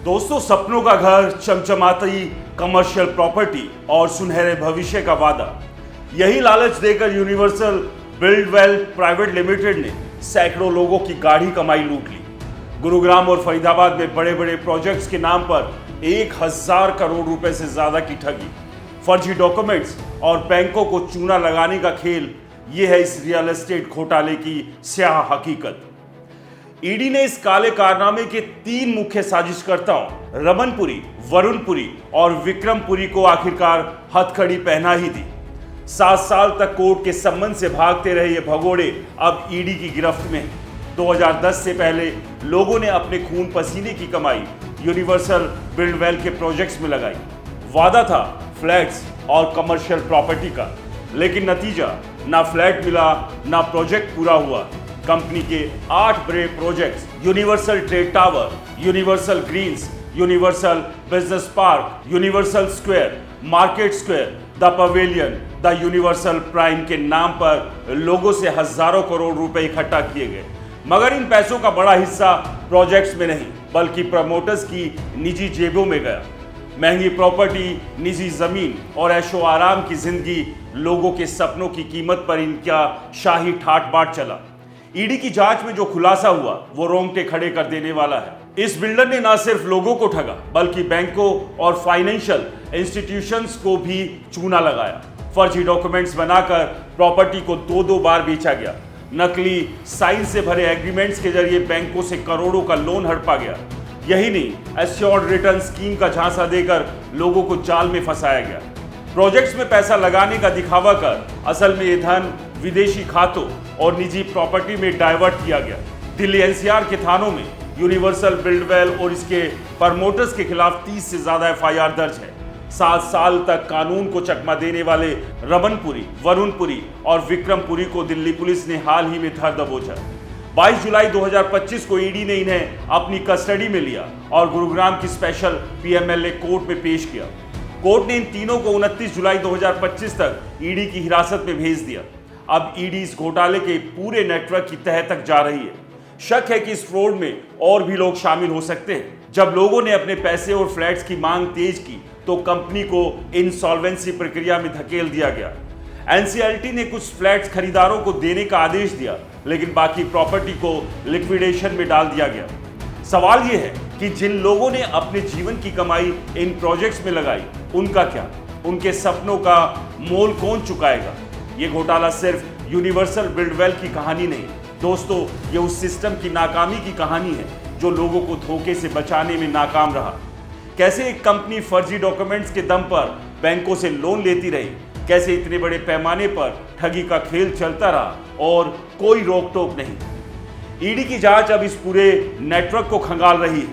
दोस्तों, सपनों का घर, चमचमाती कमर्शियल प्रॉपर्टी और सुनहरे भविष्य का वादा, यही लालच देकर यूनिवर्सल बिल्डवेल प्राइवेट लिमिटेड ने सैकड़ों लोगों की गाढ़ी कमाई लूट ली। गुरुग्राम और फरीदाबाद में बड़े बड़े प्रोजेक्ट्स के नाम पर 1000 करोड़ रुपए से ज्यादा की ठगी, फर्जी डॉक्यूमेंट्स और बैंकों को चूना लगाने का खेल, ये है इस रियल एस्टेट घोटाले की स्याह हकीकत। ईडी ने इस काले कारनामे के 3 मुख्य साजिशकर्ताओं रमनपुरी, वरुणपुरी और विक्रमपुरी को आखिरकार हथकड़ी पहना ही दी। 7 साल तक कोर्ट के संबंध से भागते रहे ये भगोड़े अब ईडी की गिरफ्त में हैं। 2010 से पहले लोगों ने अपने खून पसीने की कमाई यूनिवर्सल बिल्डवेल के प्रोजेक्ट्स में लगाई। वादा था फ्लैट्स और कमर्शियल प्रॉपर्टी का, लेकिन नतीजा ना फ्लैट मिला ना प्रोजेक्ट पूरा हुआ। कंपनी के 8 बड़े projects Universal Trade Tower, Universal Greens, Universal Business Park, Universal Square, Market Square, the Pavilion, the Universal Prime के नाम पर लोगों से हजारों करोड़ रुपए इकट्ठा किए गए। मगर इन पैसों का बड़ा हिस्सा प्रोजेक्ट्स में नहीं बल्कि प्रमोटर्स की निजी जेबों में गया। महंगी प्रॉपर्टी, निजी जमीन और ऐशो आराम की जिंदगी, लोगों के सपनों की कीमत पर इनका शाही ठाट बाट चला। ईडी की जांच में जो खुलासा हुआ वो रोंगटे खड़े कर देने वाला है। इस बिल्डर ने न सिर्फ लोगों को ठगा बल्कि बैंकों और फाइनेंशियल इंस्टीट्यूशंस को भी चूना लगाया। फर्जी डॉक्यूमेंट्स बनाकर प्रॉपर्टी को 2-2 बार बेचा गया। नकली साइन से भरे एग्रीमेंट्स के जरिए बैंकों से करोड़ों का लोन हड़पा गया। यही नहीं, एश्योर्ड रिटर्न स्कीम का झांसा देकर लोगों को जाल में फंसाया गया। प्रोजेक्ट्स में पैसा लगाने का दिखावा कर असल में ये धन विदेशी खातों और निजी प्रॉपर्टी में डाइवर्ट किया गया। दिल्ली एनसीआर के थानों में यूनिवर्सल बिल्डवेल और इसके प्रमोटर्स के खिलाफ 30 से ज्यादा एफआईआर दर्ज है। 7 साल तक कानून को चकमा देने वाले रमनपुरी, वरुणपुरी और विक्रमपुरी को दिल्ली पुलिस ने हाल ही में धर दबोचा। 22 जुलाई 2025 को ईडी ने इन्हें अपनी कस्टडी में लिया और गुरुग्राम की स्पेशल पीएमएलए कोर्ट में पेश किया। कोर्ट ने इन तीनों को 29 जुलाई 2025 तक ईडी की हिरासत में भेज दिया। अब ईडी इस घोटाले के पूरे नेटवर्क की तह तक जा रही है। शक है कि इस फ्रॉड में और भी लोग शामिल हो सकते हैं। जब लोगों ने अपने पैसे और फ्लैट्स की मांग तेज की तो कंपनी को इंसॉल्वेंसी प्रक्रिया में धकेल दिया गया। एनसीएलटी ने कुछ फ्लैट्स खरीदारों को देने का आदेश दिया, लेकिन बाकी प्रॉपर्टी को लिक्विडेशन में डाल दिया गया। सवाल यह है कि जिन लोगों ने अपने जीवन की कमाई इन प्रोजेक्ट्स में लगाई, उनका क्या? उनके सपनों का मोल कौन चुकाएगा? ये घोटाला सिर्फ यूनिवर्सल बिल्डवेल की कहानी नहीं दोस्तों, ये उस सिस्टम की नाकामी की कहानी है जो लोगों को धोखे से बचाने में नाकाम रहा। कैसे एक कंपनी फर्जी डॉक्यूमेंट्स के दम पर बैंकों से लोन लेती रही, कैसे इतने बड़े पैमाने पर ठगी का खेल चलता रहा और कोई रोक टोक नहीं। ईडी की जांच अब इस पूरे नेटवर्क को खंगाल रही है,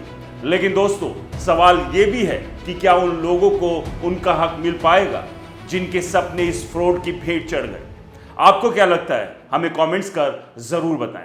लेकिन दोस्तों सवाल ये भी है कि क्या उन लोगों को उनका हक मिल पाएगा जिनके सपने इस फ्रॉड की भेंट चढ़ गए? आपको क्या लगता है? हमें कमेंट्स कर जरूर बताएं।